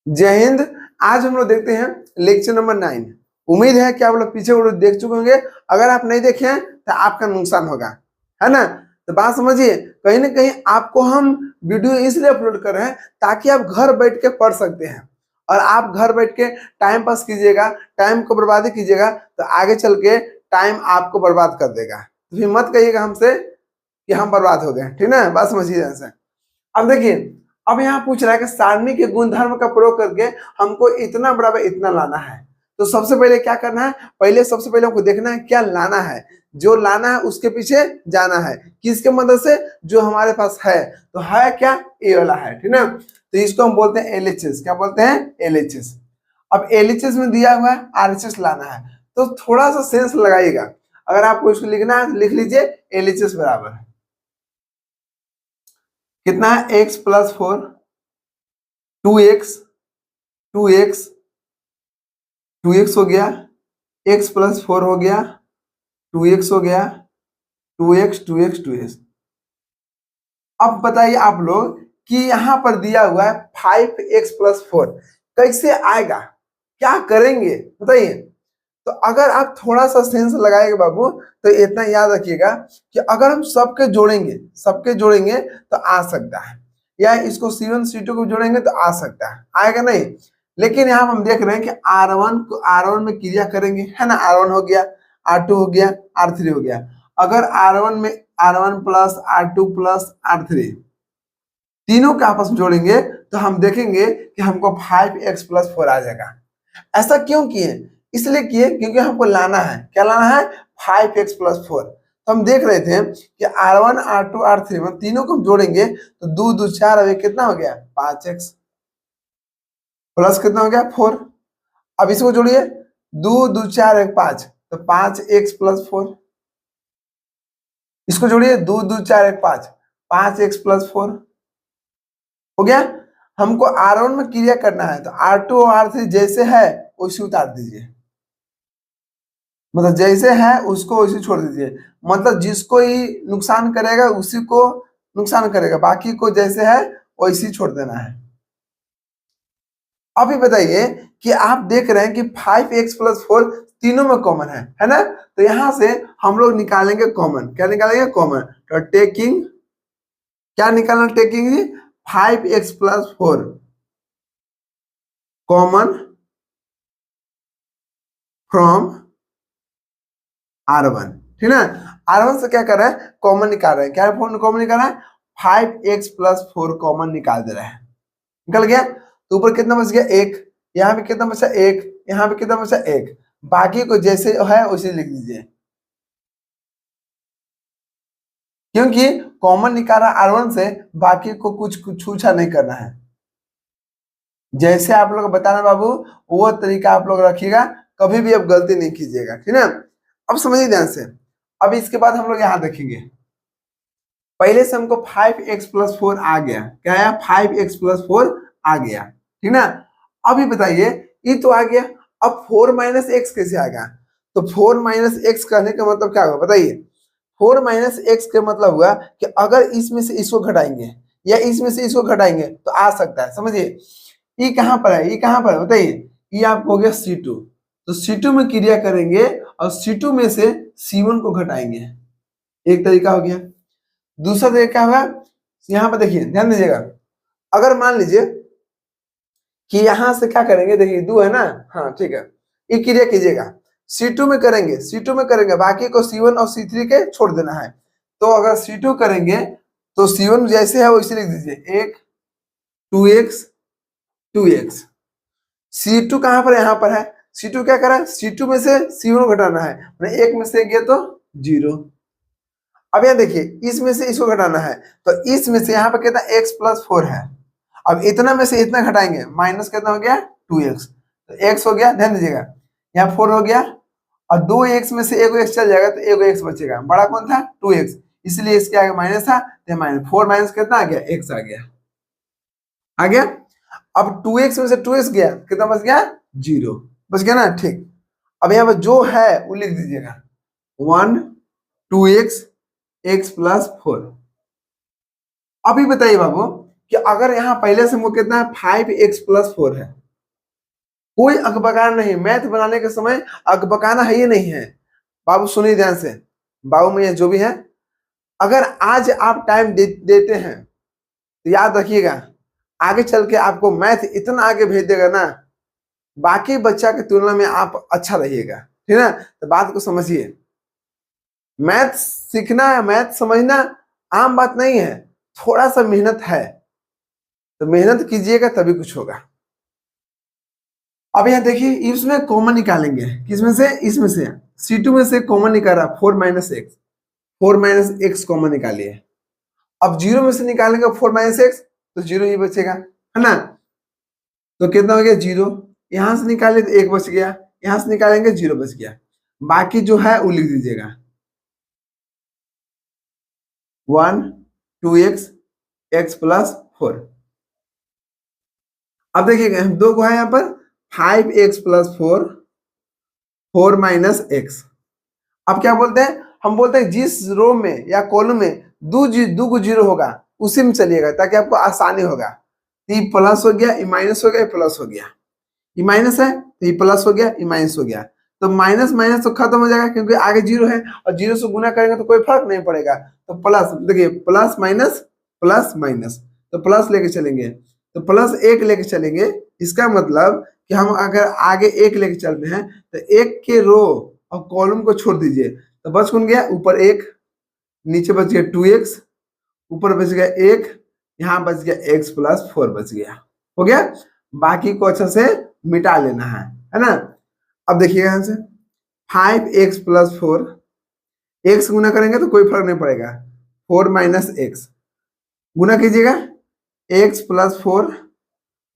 जय हिंद। आज हम लोग देखते हैं लेक्चर नंबर 9। उम्मीद है कि आप लोग पीछे वो देख चुके होंगे। अगर आप नहीं देखे हैं तो आपका नुकसान होगा, है ना। तो बात समझिए, कहीं ना कहीं आपको हम वीडियो इसलिए अपलोड कर रहे हैं ताकि आप घर बैठ के पढ़ सकते हैं। और आप घर बैठ के टाइम पास कीजिएगा, टाइम को बर्बादी कीजिएगा तो आगे चल के टाइम आपको बर्बाद कर देगा। तो फिर मत कहिएगा हमसे कि हम बर्बाद हो गए, ठीक ना। बात समझिए ऐसे। अब देखिए, अब यहाँ पूछ रहा है कि सारणी के गुणधर्म का प्रयोग करके हमको इतना बराबर इतना लाना है। तो सबसे पहले क्या करना है, सबसे पहले हमको देखना है क्या लाना है। जो लाना है उसके पीछे जाना है, किसके मदद से, जो हमारे पास है। तो है क्या, ए वाला है, ठीक ना। तो इसको हम बोलते हैं एलएचएस। क्या बोलते हैं, एलएचएस। अब एलएचएस में दिया हुआ है आरएचएस लाना है, तो थोड़ा सा सेंस लगाइएगा। अगर आपको इसको लिखना है लिख लीजिए एलएचएस बराबर कितना है, x plus 4, 2x, 2x, 2x हो गया, x प्लस 4 हो गया, 2x हो गया, 2x, 2x, 2x। अब बताइए आप लोग कि यहां पर दिया हुआ है 5x प्लस 4 कैसे आएगा, क्या करेंगे बताइए। तो अगर आप थोड़ा सा सेंस लगाएंगे बाबू, तो इतना याद रखिएगा कि अगर हम सबके जोड़ेंगे तो आ सकता है, या इसको C1 C2 को जोड़ेंगे तो आ सकता है, आएगा नहीं। लेकिन यहाँ हम देख रहे हैं कि R1 को R1 में क्रिया करेंगे, है ना। R1 हो गया, R2 हो गया, R3 हो गया। अगर R1 में R1 plus R2 plus R3 तीनों का आपस में जोड़ेंगे तो हम देखेंगे कि हमको 5x प्लस 4 आ जाएगा। ऐसा क्यों किए, इसलिए किए क्योंकि हमको लाना है, क्या लाना है, 5x प्लस 4। तो हम देख रहे थे कि R1 R2 R3 में तीनों को हम जोड़ेंगे तो 2 2 4 अब कितना हो गया, 5x प्लस कितना हो गया, 4। अब इसको जोड़िए, 2 2 4 1 5, तो 5x प्लस 4। इसको जोड़िए, 2 2 4 1 5, 5x प्लस 4 हो गया। हमको R1 में क्रिया करना है तो R2 और R3 जैसे है वैसे उतार दीजिए, मतलब जैसे है उसको वैसे छोड़ दीजिए। मतलब जिसको ही नुकसान करेगा उसी को नुकसान करेगा, बाकी को जैसे है वैसे ही छोड़ देना है। अभी बताइए कि आप देख रहे हैं कि 5x प्लस 4 तीनों में कॉमन है ना। तो यहां से हम लोग निकालेंगे कॉमन, क्या निकालेंगे, कॉमन। तो टेकिंग, क्या निकालना, taking 5x plus 4 common from R1, ठीक ना। R1 से क्या कर रहा है, कॉमन निकाल रहे हैं, क्या कॉमन निकाल रहा है, 5x प्लस 4 कॉमन निकाल दे रहा है। निकल गया, तो ऊपर कितना बच गया, एक। यहाँ पे कितना बचा, एक। यहाँ पे कितना बचा, एक। बाकी को जैसे है उसे लिख दीजिए, क्योंकि कॉमन निकाला R1 से, बाकी को कुछ छूछा नहीं करना है। जैसे आप लोग बताना बाबू, वो तरीका आप लोग रखिएगा, कभी भी आप गलती नहीं कीजिएगा, ठीक है। अब समझिए ध्यान से। अब इसके बाद हम लोग यहाँ देखेंगे, पहले से हमको 5x प्लस 4 आ गया, क्या आया, 5x प्लस 4 आ गया, ठीक ना। अभी बताइए, ये तो आ गया, अब 4 माइनस एक्स कैसे आएगा। तो 4 माइनस एक्स करने का मतलब क्या होगा बताइए। 4 माइनस एक्स का मतलब हुआ कि अगर इसमें से इसको घटाएंगे या इसमें से इसको घटाएंगे तो आ सकता है, समझिए। ये कहां पर है, ये कहां पर है बताइए। ये आपको हो गया C2, तो C2 में क्रिया करेंगे और C2 में से C1 को घटाएंगे, एक तरीका हो गया। दूसरा तरीका क्या होगा, यहाँ पर देखिए ध्यान दीजिएगा। अगर मान लीजिए कि यहां से क्या करेंगे, देखिए 2 है ना, हाँ ठीक है, ये क्रिया कीजिएगा। C2 में करेंगे, C2 में करेंगे, बाकी को C1 और C3 के छोड़ देना है। तो अगर C2 करेंगे तो C1 जैसे है वैसे लिख दीजिए, 1 2x 2x। C2 कहां पर है, यहाँ पर है। C2 क्या करा है, C2 में से C1 घटाना है, मैंने 1 में से गया तो 0। अब यहाँ देखिए, इसमें से इसको घटाना है, तो इसमें से यहाँ पर कितना, x प्लस 4 है। अब इतना में से इतना घटाएंगे, माइनस कितना हो गया, 2x। तो x हो गया, ध्यान दीजिएगा, यहाँ 4 हो गया, और 2x में से एगो x चल जाएगा तो एगो x बचेगा, बड़ा कौन था, 2x, इसलिए इसके आगे माइनस था, तो माइनस 4 माइनस कितना आ गया, x आ गया, आ गया। अब 2x में से 2x गया, कितना बच गया, 0 बच गया ना, ठीक। अब यहाँ पर जो है वो लिख दीजिएगा, 1 2x x प्लस 4। अभी बताइए बाबू कि अगर यहाँ पहले से वो कितना है 5x+4 है, कोई अकबकाना नहीं, मैथ बनाने के समय अकबकाना है ही नहीं है। बाबू सुनिए ध्यान से, बाबू मैं जो भी है, अगर आज आप टाइम देते हैं तो याद रखिएगा आगे चल के आपको मैथ इतना आगे भेज देगा ना, बाकी बच्चा की तुलना में आप अच्छा रहिएगा, ठीक है ना। तो बात को समझिए, मैथ सीखना है, मैथ समझना आम बात नहीं है, थोड़ा सा मेहनत है, तो मेहनत कीजिएगा तभी कुछ होगा। अब यहाँ देखिए इसमें कॉमन निकालेंगे, किसमें से, इसमें से C2 में से कॉमन निकाला 4 - x, 4 - x कॉमन निकालिए। अब 0 में से निकालेंगे 4 - x तो 0 ही बचेगा, है ना। तो कितना हो गया 0, यहां से निकाले तो 1 बच गया, यहां से निकालेंगे 0 बच गया, बाकी जो है वो लिख दीजिएगा 1 2x x+4। अब देखिएगा दो को है यहाँ पर 5x+4 4 - x। अब क्या बोलते हैं, हम बोलते हैं जिस रो में या कॉलम में दो को 0 होगा उसी में चलिएगा ताकि आपको आसानी होगा। तो ये प्लस हो गया, ये माइनस हो गया, ये प्लस हो गया, ये माइनस है तो ये प्लस हो गया, ये माइनस हो गया, तो माइनस माइनस तो खत्म हो जाएगा क्योंकि आगे 0 है और 0 से गुना करेंगे तो कोई फर्क नहीं पड़ेगा। तो प्लस देखिए प्लस माइनस तो प्लस लेके चलेंगे, तो +1 लेके चलेंगे। इसका मतलब कि हम अगर आगे 1 लेके चल रहे हैं तो 1 के रो और कॉलम को छोड़ दीजिए, तो बच कौन गया, ऊपर 1, नीचे बच गया 2x, ऊपर बच गया 1, यहाँ बच गया x+4 बच गया, हो गया। बाकी को अच्छा से मिटा लेना है ना। अब देखिएगा यहाँ से 5x+4, x गुना करेंगे तो कोई फर्क नहीं पड़ेगा, 4 - x गुना कीजिएगा, x+4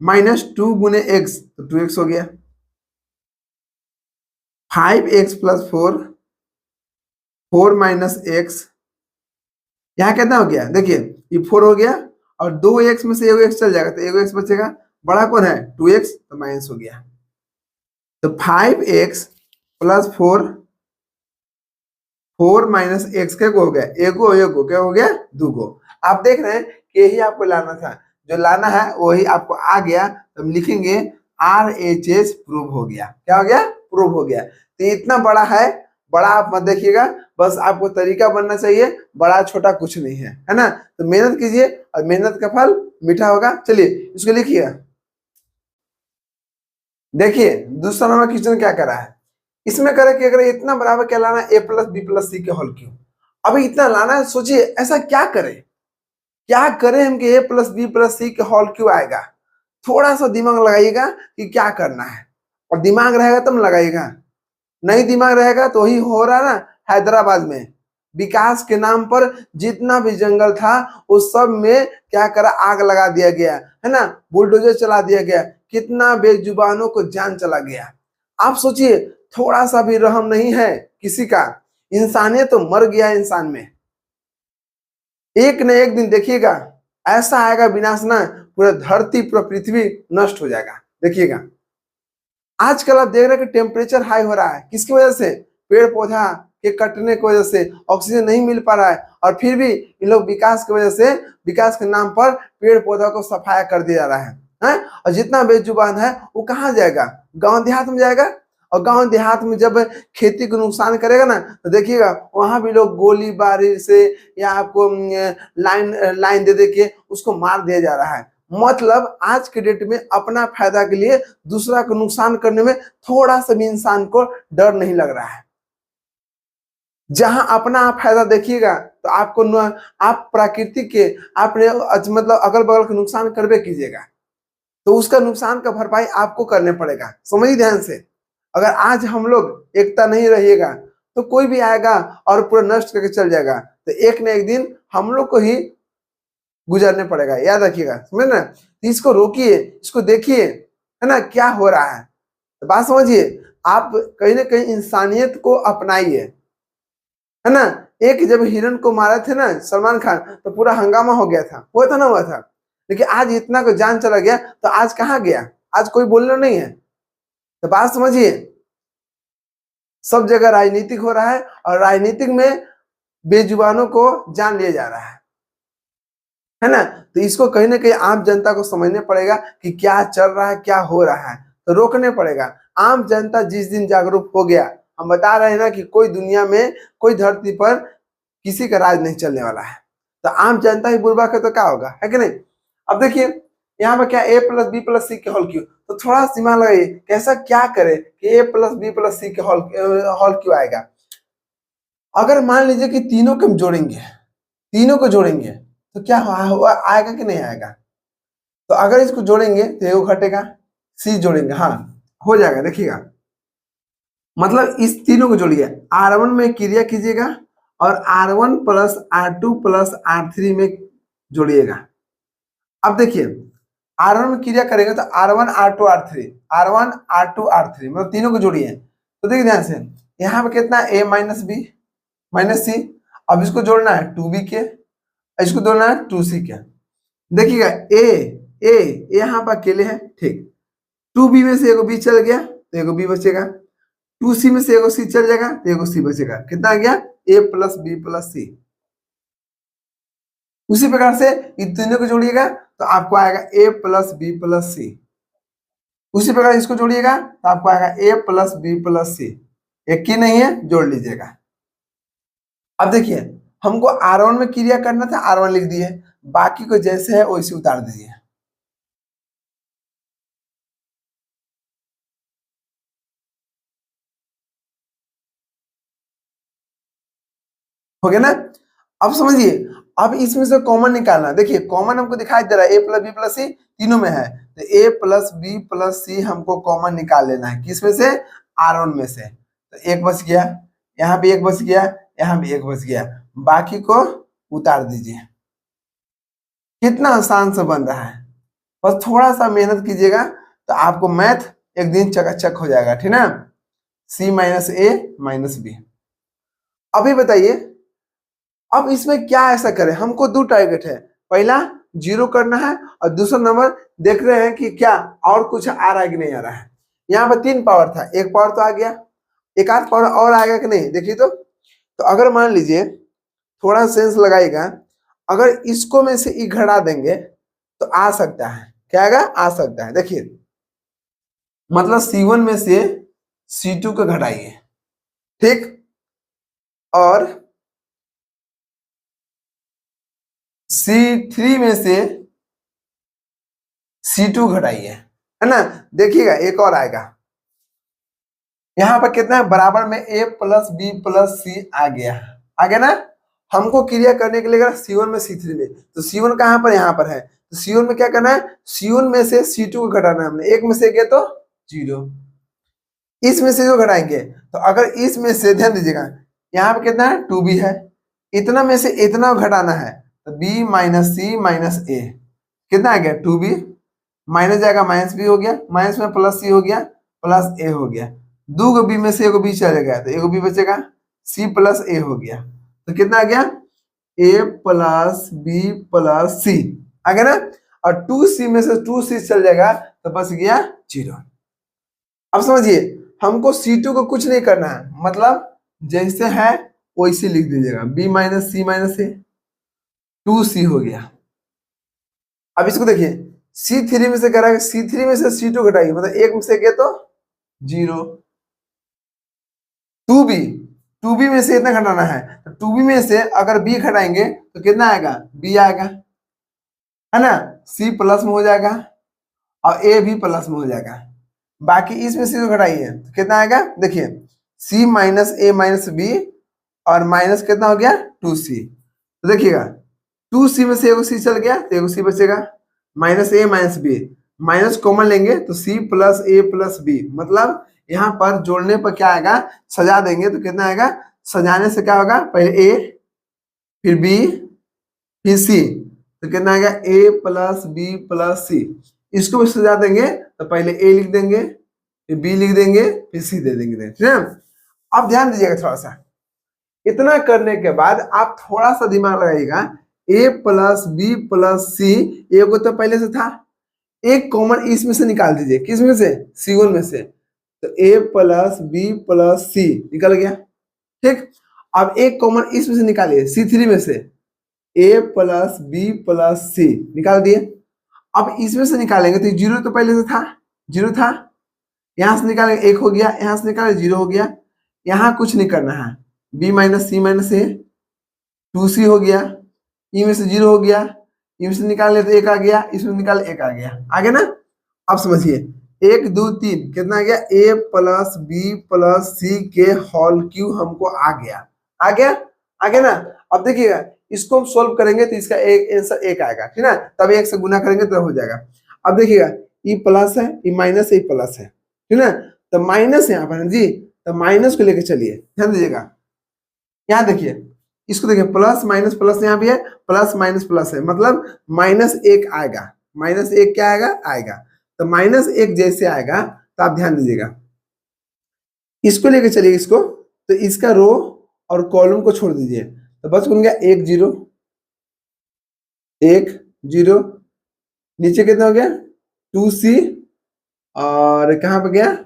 -2 गुने x तो 2x हो गया, 5x+4 4 - x, यहाँ कितना हो गया, देखिए ये 4 हो गया और 2x में से 1x चल जाएगा तो 1x बचेगा, बड़ा कौन है 2x तो माइनस हो गया। तो 5x+4 4 - x क्या हो गया, एगो क्या हो गया, दूगो। आप देख रहे हैं कि यही आपको लाना था, जो लाना है वही आपको आ गया, तो हम लिखेंगे RHS प्रूव हो गया, क्या हो गया, प्रूव हो गया। तो इतना बड़ा है, बड़ा आप मत देखिएगा, बस आपको तरीका बनना चाहिए, बड़ा छोटा कुछ नहीं है ना। तो मेहनत कीजिए और मेहनत का फल मीठा होगा। चलिए इसको लिखिए, देखिए दूसरा नंबर क्वेश्चन क्या करा है, इसमें करे कि अगर इतना बराबर क्या लाना है a+b+c के होल क्यूब। अभी इतना लाना है, सोचिए ऐसा क्या करें हम कि a+b+c के होल क्यूब आएगा। थोड़ा सा दिमाग लगाइएगा कि क्या करना है, और दिमाग रहेगा तब लगाइएगा, नहीं दिमाग रहेगा तो ही हो रहा ना। हैदराबाद में विकास के नाम पर जितना भी जंगल था उस सब में क्या करा, आग लगा दिया गया है ना, बुलडोजर चला दिया गया, कितना बेजुबानों को जान चला गया। आप सोचिए थोड़ा सा भी रहम नहीं है किसी का, इंसानियत तो मर गया इंसान में। एक न एक दिन देखिएगा ऐसा आएगा विनाश ना, पूरा धरती पूरा पृथ्वी नष्ट हो जाएगा। देखिएगा आजकल आप देख रहे हैं कि टेम्परेचर हाई हो रहा है, किसकी वजह से, पेड़ पौधा के कटने की वजह से ऑक्सीजन नहीं मिल पा रहा है, और फिर भी इन लोग विकास की वजह से, विकास के नाम पर पेड़ पौधा को सफाया कर दिया जा रहा है? और जितना बेजुबान है वो कहाँ जाएगा, गांव देहात में जाएगा, और गांव देहात में जब खेती को नुकसान करेगा ना तो देखिएगा वहां भी लोग गोली बारी से या आपको लाइन लाइन दे दे के उसको मार दिया जा रहा है। मतलब आज के डेट में अपना फायदा के लिए दूसरा को नुकसान करने में थोड़ा सा भी इंसान को डर नहीं लग रहा है। जहां अपना आप फायदा देखिएगा तो आपको आप प्रकृति के आपने मतलब अगल बगल का नुकसान करबे कीजिएगा, तो उसका नुकसान का भरपाई आपको करने पड़ेगा। समझिए ध्यान से, अगर आज हम लोग एकता नहीं रहिएगा तो कोई भी आएगा और पूरा नष्ट करके चल जाएगा, तो एक न एक दिन हम लोग को ही गुजरने पड़ेगा, याद रखिएगा, समझ ना। तो इसको रोकिए, इसको देखिए, है ना क्या हो रहा है, तो बात समझिए। आप कहीं ना कहीं इंसानियत को अपनाइए, है ना। एक जब हिरन को मारा थे ना सलमान खान तो पूरा हंगामा हो गया था, हुआ था ना, हुआ था। लेकिन आज इतना को जान चला गया तो आज कहाँ गया, आज कोई बोलना नहीं है। तो बात समझिए, सब जगह राजनीतिक हो रहा है और राजनीतिक में बेजुबानों को जान लिया जा रहा है। है ना। तो इसको कहीं ना कहीं आम जनता को समझने पड़ेगा कि क्या चल रहा है, क्या हो रहा है, तो रोकने पड़ेगा। आम जनता जिस दिन जागरूक हो गया, हम बता रहे हैं ना कि कोई दुनिया में, कोई धरती पर किसी का राज नहीं चलने वाला है। तो आम जनता ही बुर्बक है तो क्या होगा, है कि नहीं। अब देखिए यहाँ पर क्या a प्लस बी प्लस सी के होल क्यू, तो थोड़ा दिमाग लगाइए कैसा क्या करे कि a प्लस बी प्लस सी के होल क्यू आएगा। अगर मान लीजिए कि तीनों को हम जोड़ेंगे, तीनों को जोड़ेंगे तो क्या आएगा कि नहीं आएगा। तो अगर इसको जोड़ेंगे तो ये घटेगा, सी जोड़ेंगे, हाँ हो जाएगा। देखिएगा मतलब इस तीनों को जोड़िए, R1 में क्रिया कीजिएगा और R1 plus R2 plus R3 में जोड़िएगा। अब देखिए R1 में क्रिया करेंगे तो R1 R2 R3, R1 R2 R3 मतलब तीनों को जोड़िए। तो देखिए ध्यान से यहाँ पे कितना a माइनस बी माइनस सी, अब इसको जोड़ना है 2b के, इसको जोड़ना है 2c के। देखिएगा ए यहाँ पर अकेले है, ठीक। 2b में से एगो b चल गया तो एगो b बचेगा, 2c में से एगो c चल जाएगा तो एगो c बचेगा। कितना आ गया a प्लस बी प्लस सी। उसी प्रकार से इन तीनों को जोड़िएगा तो आपको आएगा a प्लस बी प्लस सी। उसी प्रकार इसको जोड़िएगा तो आपको आएगा a प्लस बी प्लस सी। एक ही नहीं है, जोड़ लीजिएगा। अब देखिए हमको R1 में क्रिया करना था, R1 लिख दिए, बाकी को जैसे है वैसे उतार दीजिए। हो गया ना। अब समझिए, अब इसमें से कॉमन निकालना। देखिए कॉमन हमको दिखाई दे रहा है a प्लस बी प्लस सी तीनों में है, तो a प्लस बी प्लस सी हमको कॉमन निकाल लेना है। किसमें से, R1 में से। तो एक बच गया, यहाँ भी एक बच गया, यहाँ भी एक बच गया, बाकी को उतार दीजिए। कितना आसान से बन रहा है, बस थोड़ा सा मेहनत कीजिएगा तो आपको मैथ एक दिन चकाचक हो जाएगा, ठीक ना। c माइनस ए माइनस बी। अभी बताइए अब इसमें क्या ऐसा करें, हमको दो टारगेट है, पहला जीरो करना है और दूसरा नंबर देख रहे हैं कि क्या और कुछ आ रहा है कि नहीं आ रहा है। यहाँ पर 3 पावर था, एक पावर तो आ गया, एक आध पावर और आएगा कि नहीं देखिए। तो अगर मान लीजिए थोड़ा सेंस लगाएगा, अगर इसको में से ई घटा देंगे तो आ सकता है, क्या आएगा, आ सकता है। देखिए मतलब C1 में से C2 को घटाइए, ठीक, और C3 में से C2 घटाइए, है ना। देखिएगा एक और आएगा, यहाँ पर कितना है, बराबर में a प्लस बी प्लस सी आ गया ना। हमको क्रिया करने के लिए C1 में C3 में, तो C1 कहाँ पर, यहाँ पर है, तो C1 में क्या करना है, C1 में से C2 को घटाना है हमने, एक में से गया तो 0, इसमें से जो घटाएंगे तो अगर इसमें से ध्यान दीजिएगा यहाँ पे कितना है 2b है, इतना में से इतना घटाना है तो b माइनस सी माइनस ए, कितना आ गया 2b, माइनस जाएगा माइनस बी हो गया, माइनस में प्लस सी हो गया, प्लस ए हो गया, दो गो बी में से एगो बी चले गया तो एगो बी बचेगा, सी प्लस ए हो गया, तो कितना आ गया ए प्लस बी प्लस सी आ गया ना। और 2c में से 2c चल जाएगा तो बच गया 0। अब समझिए हमको C2 को कुछ नहीं करना है, मतलब जैसे है वैसे लिख दीजिएगा, b माइनस सी माइनस ए, 2c हो गया। अब इसको देखिए C3 में से कह रहा है, C3 में से C2 घटाइए, मतलब एक में से गया तो 0, 2b, 2b में से इतना घटाना है, तो 2b में से अगर b घटाएंगे तो कितना आएगा, b आएगा, है ना, c प्लस में हो जाएगा और a भी प्लस में हो जाएगा, बाकी इसमें से जो घटाइए तो कितना आएगा, देखिए c माइनस ए माइनस बी और माइनस कितना हो गया 2c, तो देखिएगा 2c में से एगो c चल गया तो एगो c बचेगा, माइनस ए माइनस बी, माइनस कॉमन लेंगे तो c प्लस ए प्लस बी, मतलब यहाँ पर जोड़ने पर क्या आएगा, सजा देंगे तो कितना आएगा, सजाने से क्या होगा, पहले a फिर b फिर c, तो कितना आएगा a प्लस बी प्लस सी। इसको भी सजा देंगे तो पहले a लिख देंगे फिर b लिख देंगे फिर c दे देंगे, ठीक है। अब ध्यान दीजिएगा थोड़ा सा, इतना करने के बाद आप थोड़ा सा दिमाग लगाइएगा, a प्लस बी प्लस सी, ए को तो पहले से था, एक कॉमन इसमें से निकाल दीजिए, किस में से, C1 में से, तो a प्लस बी प्लस सी निकल गया, ठीक। अब एक कॉमन इसमें से निकालिए C3 में से, ए प्लस बी प्लस सी निकाल दिए। अब इसमें से निकालेंगे तो जीरो तो पहले से था, जीरो था, यहां से निकालेंगे एक हो गया, यहां से निकाले जीरो हो गया, यहाँ कुछ नहीं करना है, बी माइनस सी टू सी हो गया, ई में से जीरो हो गया, ई में से निकाले तो एक आ गया, इसमें निकाले एक आ गया, आगे ना। अब समझिए एक दो तीन कितना आ गया, ए प्लस बी प्लस सी के होल क्यूब हमको आ गया, आ गया, आगे ना। अब देखिएगा इसको हम सोल्व करेंगे तो इसका एक आंसर एक आएगा, ठीक है ना, तब एक से गुना करेंगे तो हो जाएगा। अब देखिएगा ई प्लस है, ई माइनस है, ई प्लस है, ठीक है ना, तो माइनस यहाँ पर जी, तो माइनस को लेके चलिए, ध्यान दीजिएगा, यहाँ देखिए इसको देखिए प्लस माइनस प्लस यहाँ भी है, प्लस माइनस प्लस है, मतलब माइनस एक आएगा, माइनस एक क्या आएगा, आएगा, तो माइनस एक जैसे आएगा तो आप ध्यान दीजिएगा, इसको लेके चलिए इसको, तो इसका रो और कॉलम को छोड़ दीजिए, तो बस बन गया एक जीरो, एक जीरो, नीचे कितना हो गया टू सी, और कहाँ पे गया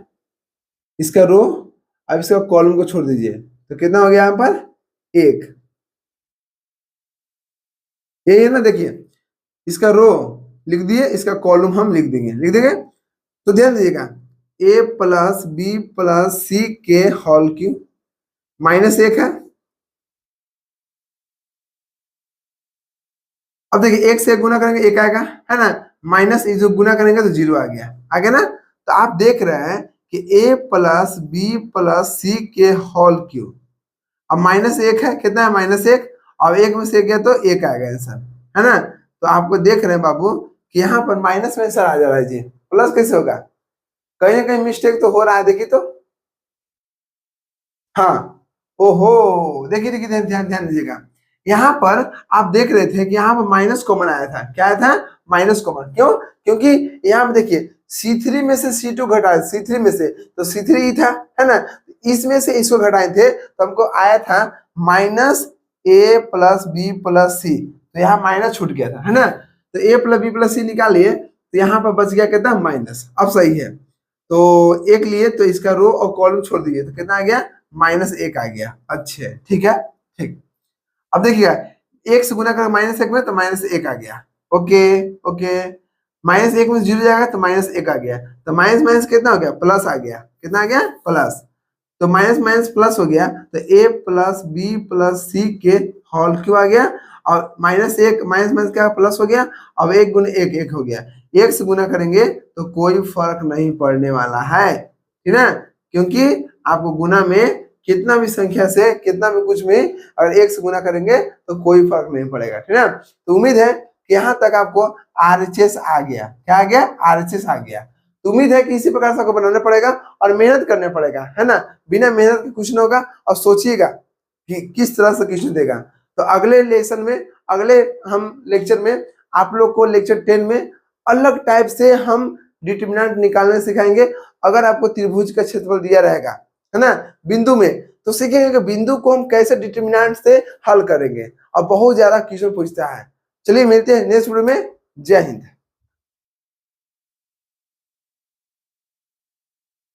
इसका रो, अब इसका कॉलम को छोड़ दीजिए तो कितना हो गया यहाँ पर एक, ये है ना, देखिए इसका रो लिख दिए, इसका कॉलम हम लिख देंगे, लिख देंगे, तो ध्यान दीजिएगा ए प्लस बी प्लस सी के होल क्यूब माइनस एक है। अब देखिए एक से एक गुना करेंगे एक आएगा, है ना, माइनस जो गुना करेंगे तो जीरो आ गया, आगे ना। तो आप देख रहे हैं कि ए प्लस बी प्लस सी के होल क्यूब, अब माइनस एक है, कितना है माइनस एक, अब एक में से एक गया तो एक आएगा आंसर, है ना। तो आपको देख रहे हैं बाबू कि यहाँ पर माइनस में आंसर आ जा रहा है जी, प्लस कैसे होगा, कहीं ना कहीं मिस्टेक तो हो रहा है, देखिए तो, हाँ, ओहो देखिए देखिए ध्यान ध्यान दीजिएगा, यहाँ पर आप देख रहे थे कि यहाँ पर माइनस कॉमन आया था, क्या आया था माइनस कॉमन, क्यों, क्योंकि यहाँ पर देखिए C3 में से C2 घटाए, C3 में से तो C3 ही था, है ना, इसमें से इसको घटाए थे तो हमको आया था माइनस ए प्लस बी प्लस सी, तो यहाँ माइनस छूट गया था, है ना, तो ए प्लस बी प्लस सी निकालिए तो यहाँ पर बच गया कितना माइनस, अब सही है, तो एक लिए तो इसका रो और कॉलम छोड़ दीजिए तो कितना आ गया माइनस एक आ गया, अच्छे ठीक है, ठीक। अब देखिएगा एक से गुना कर माइनस एक में तो माइनस एक आ गया, ओके ओके, माइनस एक में जीरो जाएगा तो माइनस एक आ गया, तो माइनस माइनस कितना हो गया प्लस आ गया, कितना आ गया प्लस, तो माइनस माइनस प्लस हो गया, तो ए प्लस बी प्लस सी के होल क्यों आ गया, और माइनस एक माइनस माइनस क्या प्लस हो गया, अब एक गुना एक एक हो गया, एक से गुना करेंगे तो कोई फर्क नहीं पड़ने वाला है, ठीक है, क्योंकि आपको गुना में कितना भी संख्या से कितना भी कुछ में अगर एक से गुना करेंगे तो कोई फर्क नहीं पड़ेगा, ठीक है। तो उम्मीद है कि यहाँ तक आपको RHS आ गया, क्या आ गया RHS आ गया, तो उम्मीद है कि इसी प्रकार से आपको बनाना पड़ेगा और मेहनत करना पड़ेगा, है ना, बिना मेहनत के कुछ ना होगा, और सोचिएगा कि किस तरह से क्वेश्चन देगा। तो अगले लेसन में, अगले हम लेक्चर में आप लोग को लेक्चर 10 में अलग टाइप से हम डिटरमिनेंट निकालने सिखाएंगे। अगर आपको त्रिभुज का क्षेत्रफल दिया रहेगा, है ना, बिंदु में, तो सीखेंगे कि बिंदु को हम कैसे डिटरमिनेंट से हल करेंगे, और बहुत ज्यादा क्वेश्चन पूछता है। चलिए मिलते हैं नेक्स्ट वीडियो में, जय हिंद।